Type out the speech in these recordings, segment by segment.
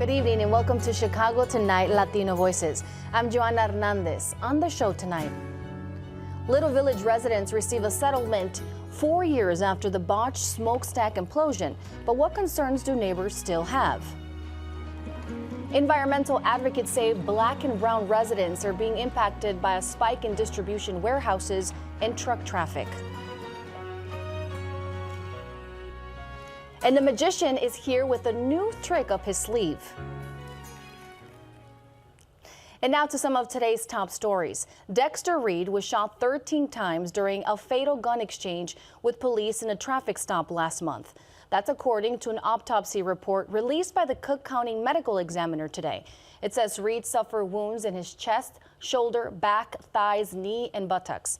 Good evening and welcome to Chicago Tonight, Latino Voices. I'm Joanna Hernandez. On the show tonight, Little Village residents receive a settlement 4 years after the botched smokestack implosion. But what concerns do neighbors still have? Environmental advocates say Black and brown residents are being impacted by a spike in distribution warehouses and truck traffic. And the magician is here with a new trick up his sleeve. And now to some of today's top stories. Dexter Reed was shot 13 times during a fatal gun exchange with police in a traffic stop last month. That's according to an autopsy report released by the Cook County Medical Examiner today. It says Reed suffered wounds in his chest, shoulder, back, thighs, knee, and buttocks.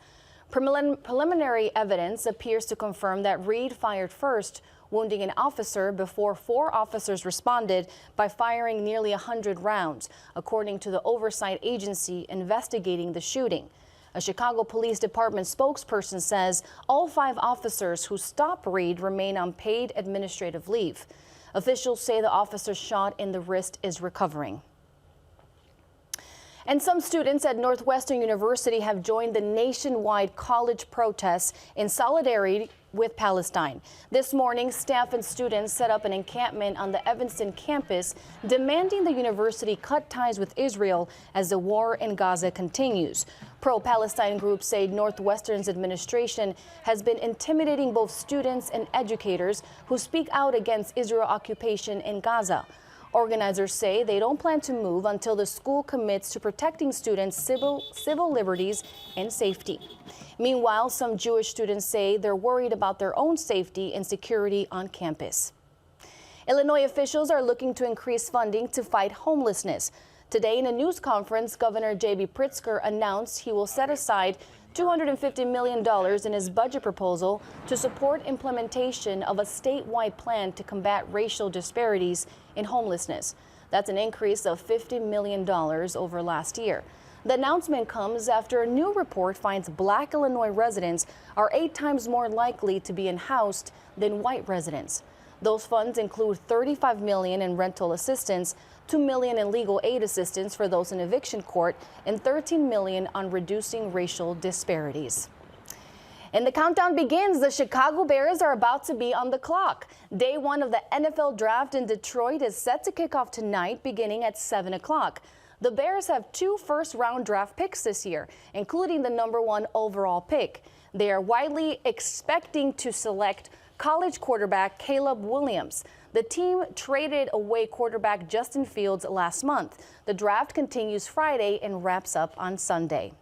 Preliminary evidence appears to confirm that Reed fired first, wounding an officer before 4 officers responded by firing nearly 100 rounds, according to the oversight agency investigating the shooting. A Chicago Police Department spokesperson says all 5 officers who stopped Reed remain on paid administrative leave. Officials say the officer shot in the wrist is recovering. And some students at Northwestern University have joined the nationwide college protests in solidarity with Palestine. This morning, staff and students set up an encampment on the Evanston campus, demanding the university cut ties with Israel as the war in Gaza continues. Pro-Palestine groups say Northwestern's administration has been intimidating both students and educators who speak out against Israel occupation in Gaza. Organizers say they don't plan to move until the school commits to protecting students' civil liberties and safety. Meanwhile, some Jewish students say they're worried about their own safety and security on campus. Illinois officials are looking to increase funding to fight homelessness. Today, in a news conference, Governor J.B. Pritzker announced he will set aside $250 million in his budget proposal to support implementation of a statewide plan to combat racial disparities in homelessness. That's an increase of $50 million over last year. The announcement comes after a new report finds Black Illinois residents are 8 times more likely to be unhoused than white residents. Those funds include $35 million in rental assistance, $2 million in legal aid assistance for those in eviction court, and $13 million on reducing racial disparities. And the countdown begins. The Chicago Bears are about to be on the clock. Day 1 of the NFL draft in Detroit is set to kick off tonight, beginning at 7 o'clock. The Bears have 2 first-round draft picks this year, including the #1 overall pick. They are widely expecting to select college quarterback Caleb Williams. The team traded away quarterback Justin Fields last month. The draft continues Friday and wraps up on Sunday.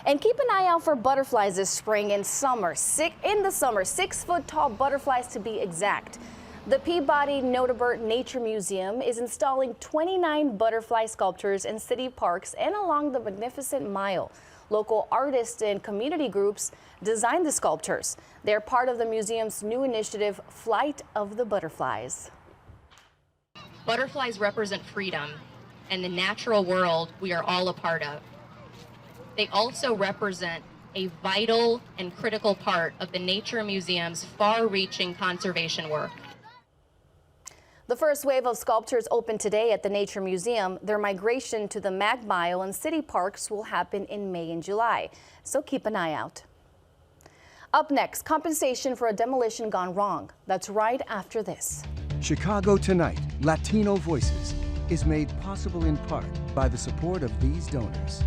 And keep an eye out for butterflies this spring and summer. 6-foot-tall butterflies to be exact. The Peabody Notabert Nature Museum is installing 29 butterfly sculptures in city parks and along the Magnificent Mile. Local artists and community groups designed the sculptures. They're part of the museum's new initiative, Flight of the Butterflies. Butterflies represent freedom and the natural world we are all a part of. They also represent a vital and critical part of the Nature Museum's far-reaching conservation work. The first wave of sculptures opened today at the Nature Museum. Their migration to the Mag Mile and city parks will happen in May and July, so keep an eye out. Up next, compensation for a demolition gone wrong. That's right after this. Chicago Tonight, Latino Voices, is made possible in part by the support of these donors.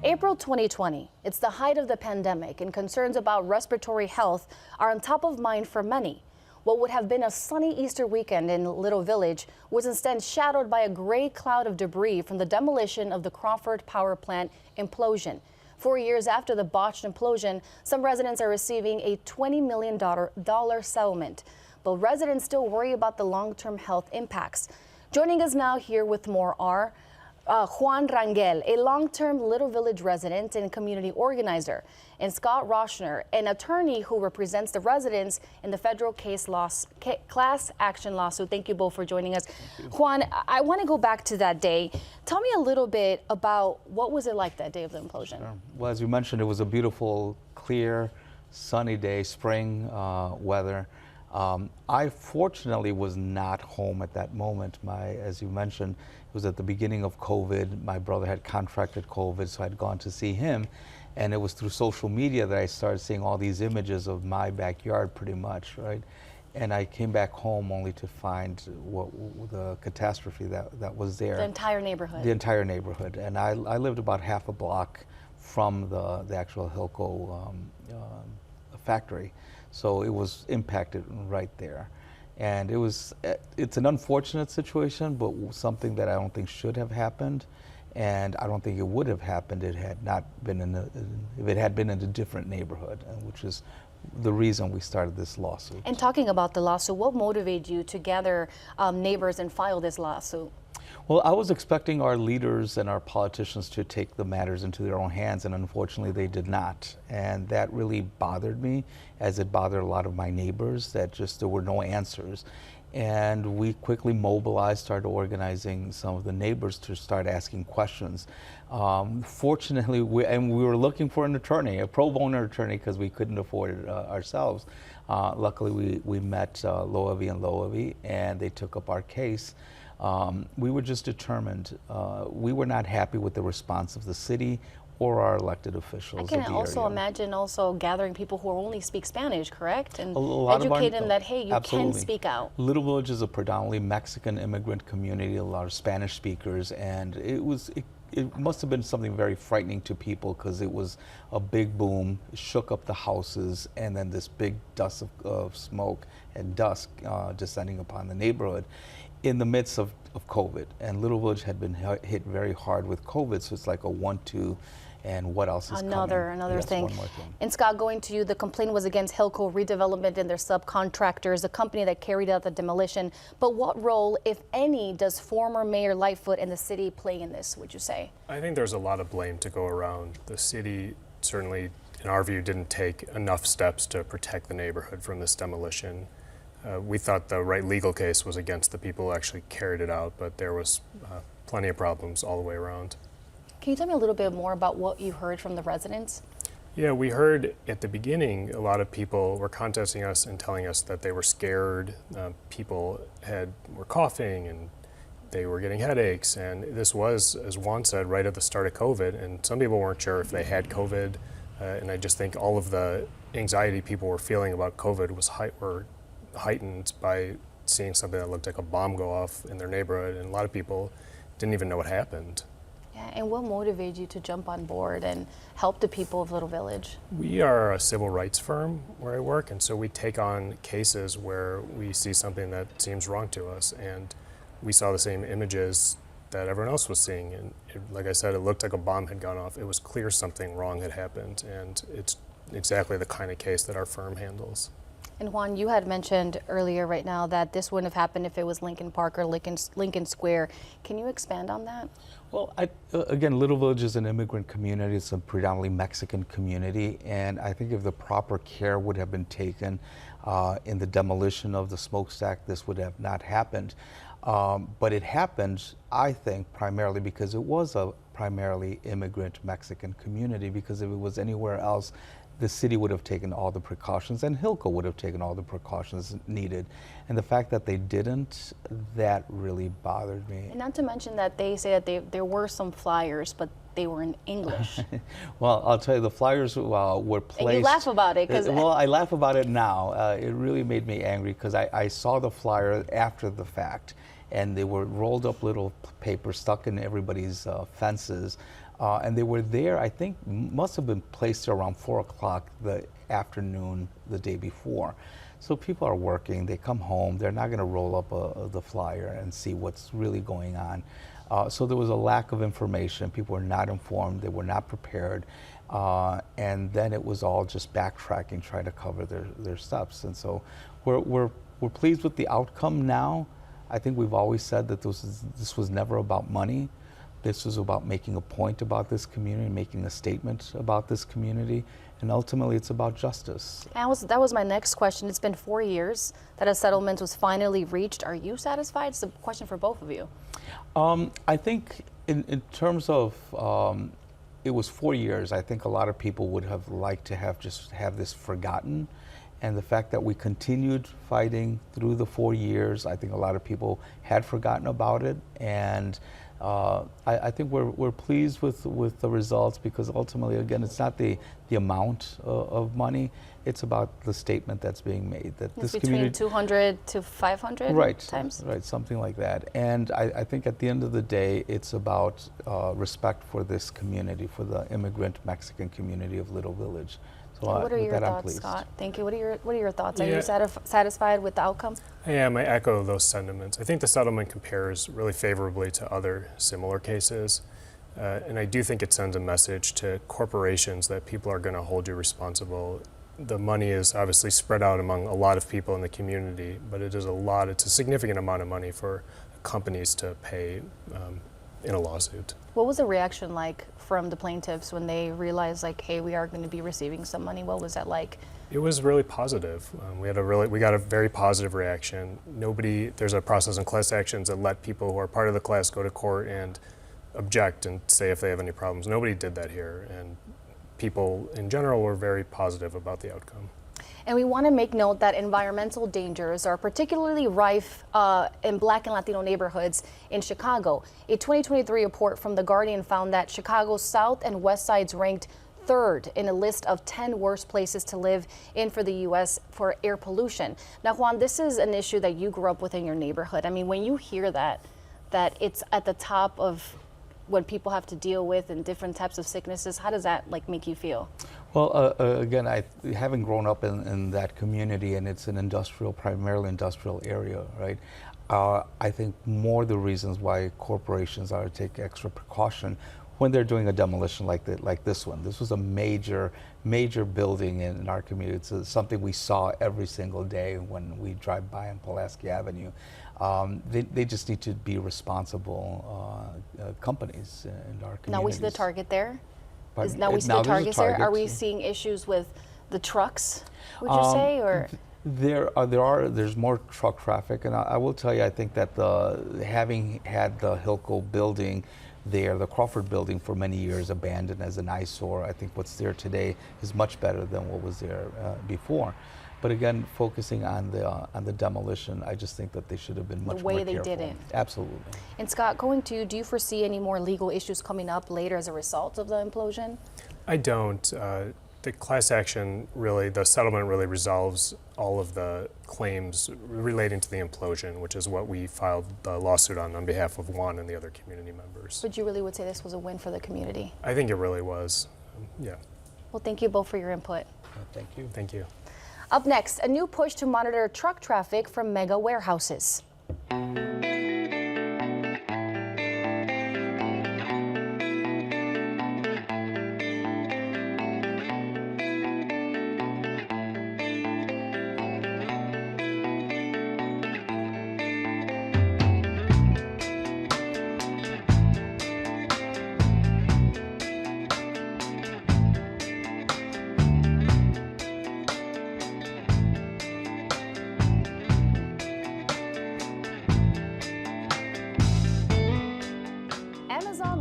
April 2020, it's the height of the pandemic, and concerns about respiratory health are on top of mind for many. What would have been a sunny Easter weekend in Little Village was instead shadowed by a gray cloud of debris from the demolition of the Crawford power plant implosion. 4 years after the botched implosion, some residents are receiving a $20 million settlement. but residents still worry about the long-term health impacts. Joining us now here with more are Juan Rangel, a long-term Little Village resident and community organizer, and Scott Roshner, an attorney who represents the residents in the federal class action lawsuit. Thank you both for joining us. Juan, I want to go back to that day. Tell me a little bit about what was it like that day of the implosion? Sure. Well, as you mentioned, it was a beautiful, clear, sunny day, spring weather. I fortunately was not home at that moment. As you mentioned, it was at the beginning of COVID. My brother had contracted COVID, so I'd gone to see him. And it was through social media that I started seeing all these images of my backyard pretty much, right? And I came back home only to find the catastrophe that was there. The entire neighborhood. The entire neighborhood. And I lived about half a block from the actual Hilco factory. So it was impacted right there. And it's an unfortunate situation, but something that I don't think should have happened. And I don't think it would have happened if it had been in a different neighborhood, which is the reason we started this lawsuit. And talking about the lawsuit, what motivated you to gather neighbors and file this lawsuit? Well, I was expecting our leaders and our politicians to take the matters into their own hands, and unfortunately they did not. And that really bothered me, as it bothered a lot of my neighbors, that just there were no answers. And we quickly mobilized, started organizing some of the neighbors to start asking questions. Fortunately, we were looking for an attorney, a pro bono attorney, because we couldn't afford it ourselves. Luckily, we met Loewy and Loewy, and they took up our case. We were just determined. We were not happy with the response of the city or our elected officials. I can also imagine gathering people who only speak Spanish, correct? And educate educate them that, hey, you absolutely. can speak out. Little Village is a predominantly Mexican immigrant community, a lot of Spanish speakers, and it must have been something very frightening to people, because it was a big boom, it shook up the houses, and then this big dust of smoke and dust descending upon the neighborhood in the midst of COVID. And Little Village had been hit very hard with COVID, so it's like a 1-2, and what else is coming? Another Yes, thing. one more thing. And Scott, going to you, the complaint was against Hilco Redevelopment and their subcontractors, the company that carried out the demolition. But what role, if any, does former Mayor Lightfoot and the city play in this, would you say? I think there's a lot of blame to go around. The city certainly, in our view, didn't take enough steps to protect the neighborhood from this demolition. We thought the right legal case was against the people who actually carried it out, but there was plenty of problems all the way around. Can you tell me a little bit more about what you heard from the residents? Yeah, we heard at the beginning a lot of people were contacting us and telling us that they were scared. People were coughing and they were getting headaches, and this was, as Juan said, right at the start of COVID, and some people weren't sure if they had COVID, and I just think all of the anxiety people were feeling about COVID were heightened by seeing something that looked like a bomb go off in their neighborhood, and a lot of people didn't even know what happened. Yeah, and what motivated you to jump on board and help the people of Little Village? We are a civil rights firm where I work, and so we take on cases where we see something that seems wrong to us, and we saw the same images that everyone else was seeing, and like I said, it looked like a bomb had gone off. It was clear something wrong had happened, and it's exactly the kind of case that our firm handles. And Juan, you had mentioned earlier right now that this wouldn't have happened if it was Lincoln Park or Lincoln Square. Can you expand on that? Well, again, Little Village is an immigrant community. It's a predominantly Mexican community, and I think if the proper care would have been taken in the demolition of the smokestack, this would have not happened. But it happened, I think, primarily because it was a primarily immigrant Mexican community, because if it was anywhere else, the city would have taken all the precautions, and Hilco would have taken all the precautions needed. And the fact that they didn't, that really bothered me. And not to mention that they say that there were some flyers, but they were in English. Well, I'll tell you, the flyers were placed. And you laugh about it. Well, I laugh about it now. It really made me angry, because I saw the flyer after the fact, and they were rolled up little paper stuck in everybody's fences. And they were there, I think, must have been placed around 4 o'clock the afternoon the day before. So people are working, they come home, they're not going to roll up the flyer and see what's really going on. So there was a lack of information. People were not informed, they were not prepared. And then it was all just backtracking, trying to cover their steps. And so we're we're pleased with the outcome now. I think we've always said that this was never about money. This was about making a point about this community, making a statement about this community, and ultimately it's about justice. That was my next question. It's been 4 years that a settlement was finally reached. Are you satisfied? It's a question for both of you. I think in terms of, it was 4 years, I think a lot of people would have liked to have this forgotten. And the fact that we continued fighting through the 4 years, I think a lot of people had forgotten about it. And I think we're pleased with the results, because ultimately, again, it's not the amount of money, it's about the statement that's being made. That It's this between community, 200 to 500 right, times? right, something like that. And I think at the end of the day, it's about respect for this community, for the immigrant Mexican community of Little Village. So And what are with your that, I'm thoughts, pleased. Scott? Thank you. What are your thoughts? Are Yeah. you satisfied with the outcome? I am. I echo those sentiments. I think the settlement compares really favorably to other similar cases. And I do think it sends a message to corporations that people are going to hold you responsible. The money is obviously spread out among a lot of people in the community, but it's a significant amount of money for companies to pay in a lawsuit. What was the reaction like from the plaintiffs when they realized, like, hey, we are going to be receiving some money? What was that like? It was really positive. We got a very positive reaction. There's a process in class actions that let people who are part of the class go to court and object and say if they have any problems. Nobody did that here, and people in general were very positive about the outcome. And we want to make note that environmental dangers are particularly rife in Black and Latino neighborhoods in Chicago. A 2023 report from The Guardian found that Chicago's South and West Sides ranked third in a list of 10 worst places to live in for the U.S. for air pollution. Now, Juan, this is an issue that you grew up with in your neighborhood. I mean, when you hear that it's at the top of what people have to deal with and different types of sicknesses, how does that make you feel? Well, again, having grown up in that community, and it's an primarily industrial area, right? I think more the reasons why corporations are to take extra precaution when they're doing a demolition like this one. This was a major building in our community. It's something we saw every single day when we drive by on Pulaski Avenue. They just need to be responsible companies in our communities. Now we see the target there. Pardon? Now we see Now the there's a targets there. Are target. we seeing issues with the trucks, would you say, or? There's more truck traffic, and I will tell you, I think that having had the Hilco building there, the Crawford building for many years abandoned as an eyesore, I think what's there today is much better than what was there before. But again, focusing on the demolition, I just think that they should have been much more careful. The way they did it. Absolutely. And Scott, going to you, do you foresee any more legal issues coming up later as a result of the implosion? I don't. The class action the settlement really resolves all of the claims relating to the implosion, which is what we filed the lawsuit on behalf of Juan and the other community members. But you really would say this was a win for the community? I think it really was, yeah. Well, thank you both for your input. Thank you. Thank you. Up next, a new push to monitor truck traffic from mega warehouses.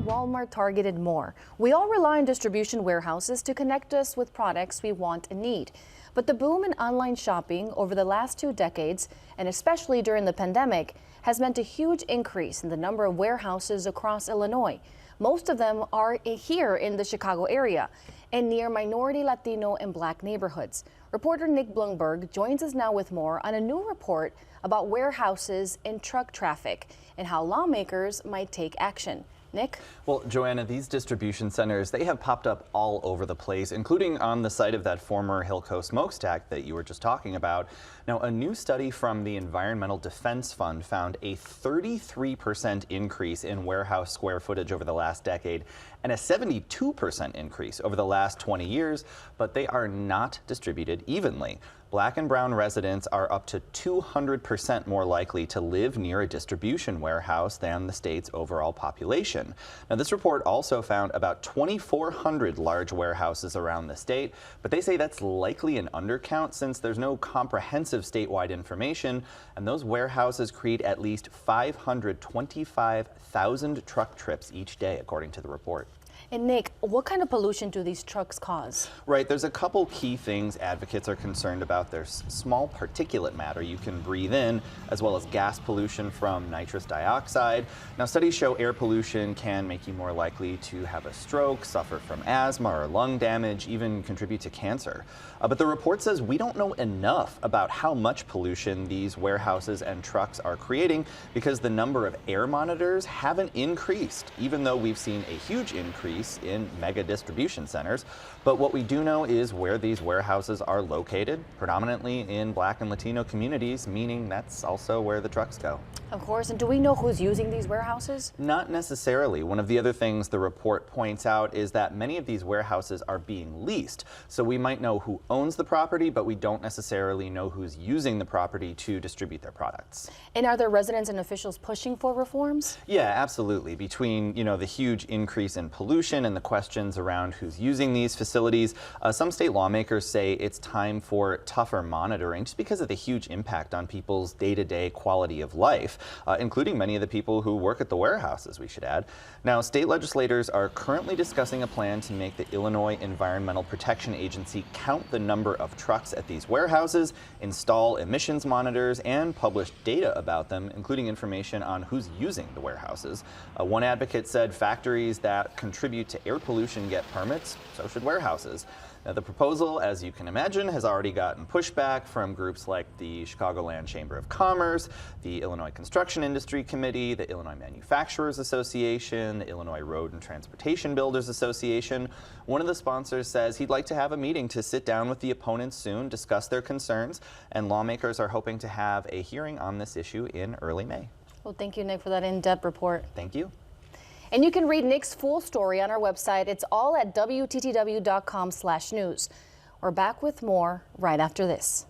Walmart, Target, and more. We all rely on distribution warehouses to connect us with products we want and need. But the boom in online shopping over the last 2 decades, and especially during the pandemic, has meant a huge increase in the number of warehouses across Illinois. Most of them are here in the Chicago area and near minority, Latino, and Black neighborhoods. Reporter Nick Blumberg joins us now with more on a new report about warehouses and truck traffic and how lawmakers might take action. Nick? Well, Joanna, these distribution centers, they have popped up all over the place, including on the site of that former Hilco smokestack that you were just talking about. Now, a new study from the Environmental Defense Fund found a 33% increase in warehouse square footage over the last decade and a 72% increase over the last 20 years, but they are not distributed evenly. Black and brown residents are up to 200% more likely to live near a distribution warehouse than the state's overall population. Now, this report also found about 2,400 large warehouses around the state, but they say that's likely an undercount since there's no comprehensive statewide information, and those warehouses create at least 525,000 truck trips each day, according to the report. And Nick, what kind of pollution do these trucks cause? Right, there's a couple key things advocates are concerned about. There's small particulate matter you can breathe in, as well as gas pollution from nitrous dioxide. Now, studies show air pollution can make you more likely to have a stroke, suffer from asthma or lung damage, even contribute to cancer. But the report says we don't know enough about how much pollution these warehouses and trucks are creating because the number of air monitors haven't increased, even though we've seen a huge increase in mega distribution centers. But what we do know is where these warehouses are located, predominantly in Black and Latino communities, meaning that's also where the trucks go. Of course, and do we know who's using these warehouses? Not necessarily. One of the other things the report points out is that many of these warehouses are being leased. So we might know who owns the property, but we don't necessarily know who's using the property to distribute their products. And are there residents and officials pushing for reforms? Yeah, absolutely. Between, the huge increase in pollution and the questions around who's using these facilities, some state lawmakers say it's time for tougher monitoring just because of the huge impact on people's day-to-day quality of life, including many of the people who work at the warehouses, we should add. Now, state legislators are currently discussing a plan to make the Illinois Environmental Protection Agency count the number of trucks at these warehouses, install emissions monitors, and publish data about them, including information on who's using the warehouses. One advocate said factories that contribute to air pollution get permits, so should warehouses. Now, the proposal, as you can imagine, has already gotten pushback from groups like the Chicagoland Chamber of Commerce, the Illinois Construction Industry Committee, the Illinois Manufacturers Association, the Illinois Road and Transportation Builders Association. One of the sponsors says he'd like to have a meeting to sit down with the opponents soon, discuss their concerns, and lawmakers are hoping to have a hearing on this issue in early May. Well, thank you, Nick, for that in-depth report. Thank you. And you can read Nick's full story on our website. It's all at WTTW.com/news. We're back with more right after this.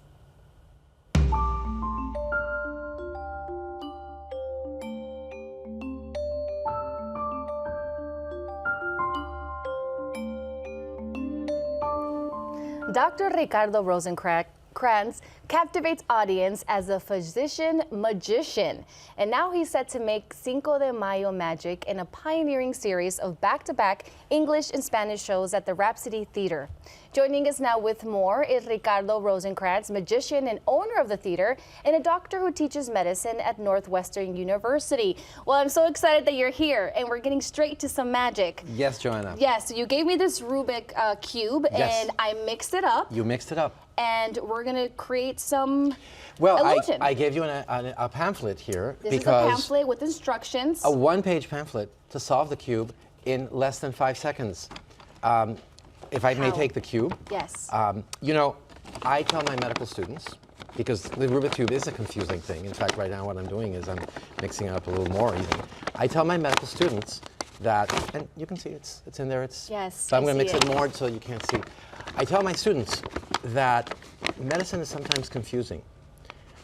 Dr. Ricardo Rosenkrantz captivates audience as a physician magician, and now he's set to make Cinco de Mayo magic in a pioneering series of back-to-back English and Spanish shows at the Rhapsody Theater. Joining us now with more is Ricardo Rosenkrantz, magician and owner of the theater, and a doctor who teaches medicine at Northwestern University. Well, I'm so excited that you're here, and we're getting straight to some magic. Yes, Joanna. Yes, so you gave me this Rubik cube, Yes. and I mixed it up. You mixed it up. And we're going to create some illusion. I gave you a pamphlet here This is a pamphlet with instructions. A one-page pamphlet to solve the cube in less than 5 seconds. If I may take the cube. Yes. I tell my medical students, because the Rubik cube is a confusing thing. In fact, right now what I'm doing is I'm mixing it up a little more even. I tell my medical students that, and you can see it's in there. Yes, But I'm going to mix it it more so you can't see. I tell my students that medicine is sometimes confusing.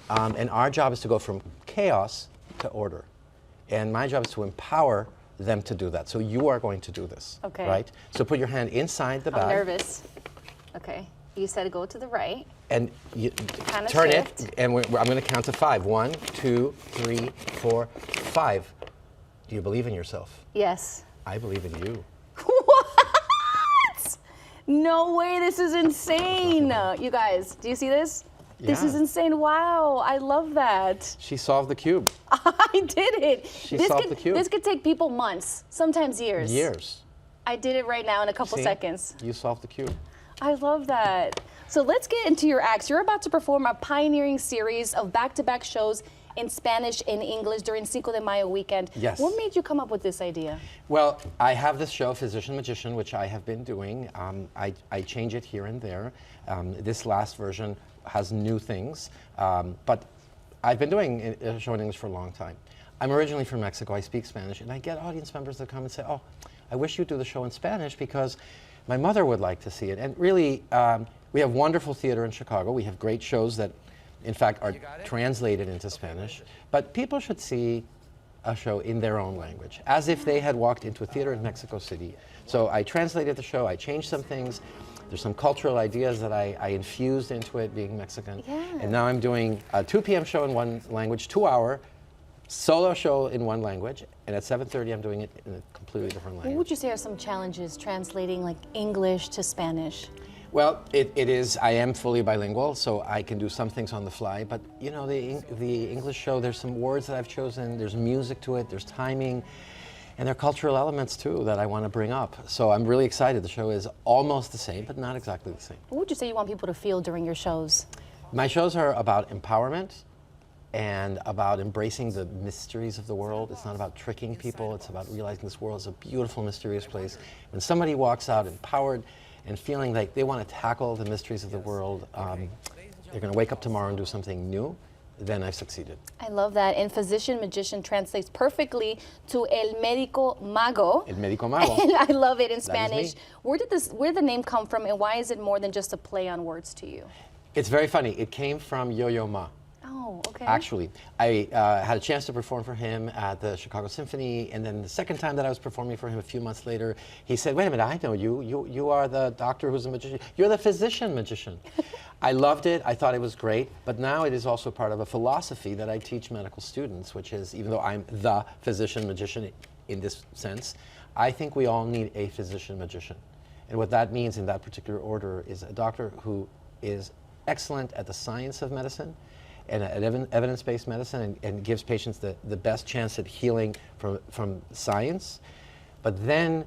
And our job is to go from chaos to order. And my job is to empower them to do that. So you are going to do this. Okay. Right? So put your hand inside the bag. I'm nervous. Okay. You said go to the right. And you Kind of turn shift. it, and I'm going to count to 5. 1, 2, 3, 4, 5. Do you believe in yourself? Yes. I believe in you. What? No way, this is insane. You guys, do you see this? This is Yeah. insane. Wow, I love that. She solved the cube. I did it. She solved the cube. This could take people months, sometimes years. Years. I did it right now in a couple See? seconds. You solved the cube. I love that. So let's get into your acts. You're about to perform a pioneering series of back-to-back shows in Spanish and English during Cinco de Mayo weekend. Yes. What made you come up with this idea? Well, I have this show, Physician Magician, which I have been doing. I change it here and there. This last version has new things, but I've been doing a show in English for a long time. I'm originally from Mexico. I speak Spanish, and I get audience members that come and say, "Oh, I wish you'd do the show in Spanish because My mother would like to see it. And really, we have wonderful theater in Chicago. We have great shows that, in fact, are translated into Spanish. But people should see a show in their own language, as if they had walked into a theater in Mexico City. So I translated the show, I changed some things. There's some cultural ideas that I infused into it, being Mexican. Yeah. And now I'm doing a 2 p.m. show in one language, 2-hour solo show in one language, and at 7:30 I'm doing it in a completely different What language. would you say are some challenges translating like English to Spanish? Well, it is, I am fully bilingual, so I can do some things on the fly, but you know, the English show, there's some words that I've chosen, there's music to it, there's timing, and there are cultural elements too that I want to bring up. So I'm really excited. The show is almost the same, but not exactly the same. What would you say you want people to feel during your shows? My shows are about empowerment and about embracing the mysteries of the world. It's not about tricking people, it's about realizing this world is a beautiful, mysterious place. When somebody walks out empowered and feeling like they want to tackle the mysteries of the world, they're going to wake up tomorrow and do something new, then I've succeeded. I love that. And physician magician translates perfectly to El Médico Mago. El Médico Mago. And I love it in That is Spanish. me. Where did the name come from, and why is it more than just a play on words to you? It's very funny. It came from Yo-Yo Ma. Oh, okay. Actually, I had a chance to perform for him at the Chicago Symphony, and then the second time that I was performing for him a few months later, he said, "Wait a minute, I know you. You are the doctor who's a magician. You're the physician magician." I loved it. I thought it was great, but now it is also part of a philosophy that I teach medical students, which is, even though I'm the physician magician in this sense, I think we all need a physician magician. And what that means in that particular order is a doctor who is excellent at the science of medicine, and at evidence-based medicine, and gives patients the best chance at healing from science, but then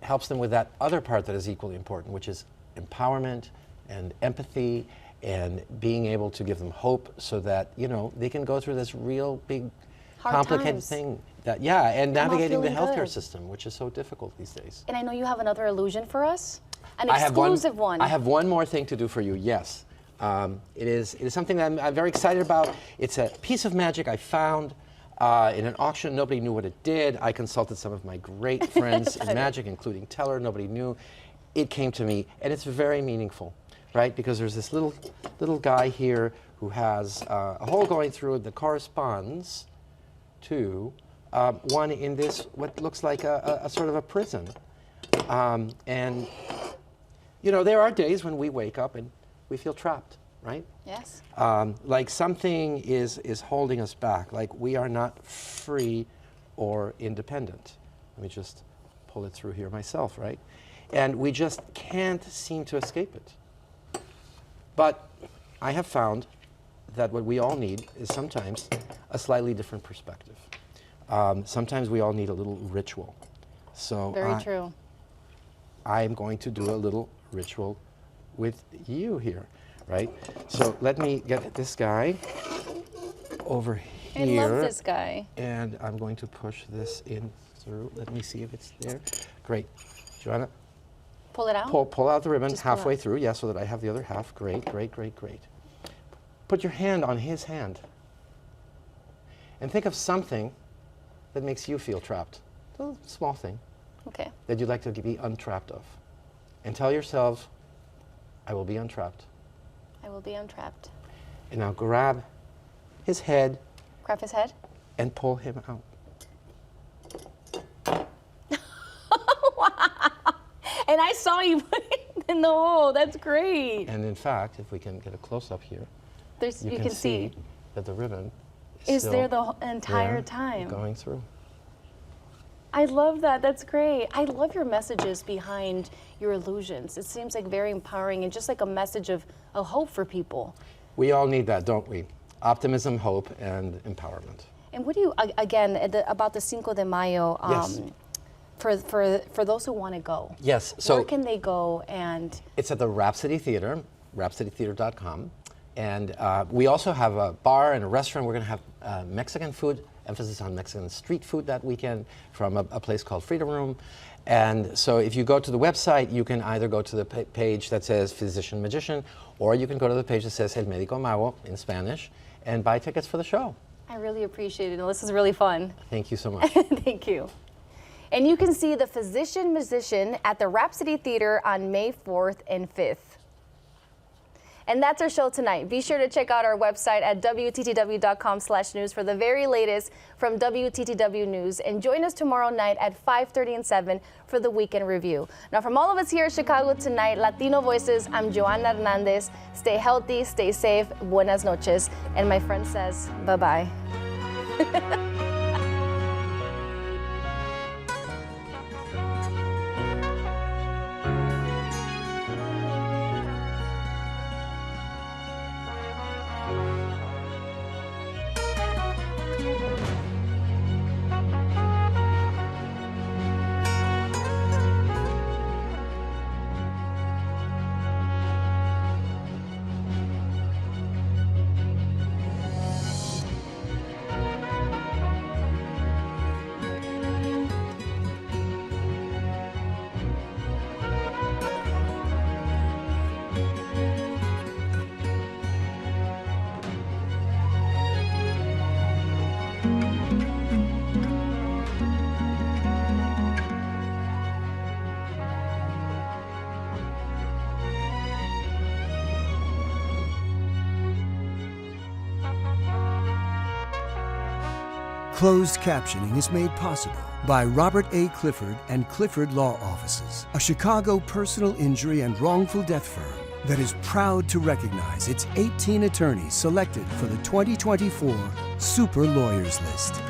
helps them with that other part that is equally important, which is empowerment and empathy and being able to give them hope so that, you know, they can go through this real big, Hard complicated times. thing that, yeah, and Come out navigating the feeling healthcare good. system, which is so difficult these days. And I know you have another illusion for us, an I have exclusive one. I have one more thing to do for you, yes. It is something that I'm very excited about. It's a piece of magic I found in an auction. Nobody knew what it did. I consulted some of my great friends in magic, including Teller. Nobody knew. It came to me, and it's very meaningful, right? Because there's this little guy here who has a hole going through it that corresponds to one in this, what looks like a sort of a prison. And, you know, there are days when we wake up and we feel trapped, right? Yes. Like something is holding us back, like we are not free or independent. Let me just pull it through here myself, right? And we just can't seem to escape it. But I have found that what we all need is sometimes a slightly different perspective. Sometimes we all need a little ritual. So Very true. I'm going to do a little ritual with you here, right? So let me get this guy over I here. love this guy. And I'm going to push this in through. Let me see if it's there. Great. Joanna, Pull it out? pull out the ribbon Just pull halfway out. through, yeah, so that I have the other half. Great, great, great, great. Put your hand on his hand. And think of something that makes you feel trapped. A small thing Okay. that you'd like to be untrapped of. And tell yourself, I will be untrapped. I will be untrapped. And now grab his head Grab his head. and pull him out. And I saw you put it in the hole. That's great. And in fact, if we can get a close-up here, There's, you can see. that the ribbon Is still there the entire there, time? going through. I love that. That's great. I love your messages behind your illusions. It seems like very empowering and just like a message of hope for people. We all need that, don't we? Optimism, hope, and empowerment. And what do you, again, about the Cinco de Mayo, Yes. for those who want to go? Yes, so where can they go and... it's at the Rhapsody Theater, rhapsodytheater.com. And we also have a bar and a restaurant. We're going to have Mexican food, emphasis on Mexican street food that weekend from a place called Freedom Room. And so if you go to the website, you can either go to the page that says Physician Magician, or you can go to the page that says El Médico Mago in Spanish and buy tickets for the show. I really appreciate it. This is really fun. Thank you so much. Thank you. And you can see The Physician Musician at the Rhapsody Theater on May 4th and 5th. And that's our show tonight. Be sure to check out our website at WTTW.com/news for the very latest from WTTW News. And join us tomorrow night at 5:30 and 7 for the Weekend Review. Now, from all of us here at Chicago Tonight, Latino Voices, I'm Joanna Hernandez. Stay healthy, stay safe, buenas noches. And my friend says, bye-bye. Closed captioning is made possible by Robert A. Clifford and Clifford Law Offices, a Chicago personal injury and wrongful death firm that is proud to recognize its 18 attorneys selected for the 2024 Super Lawyers List.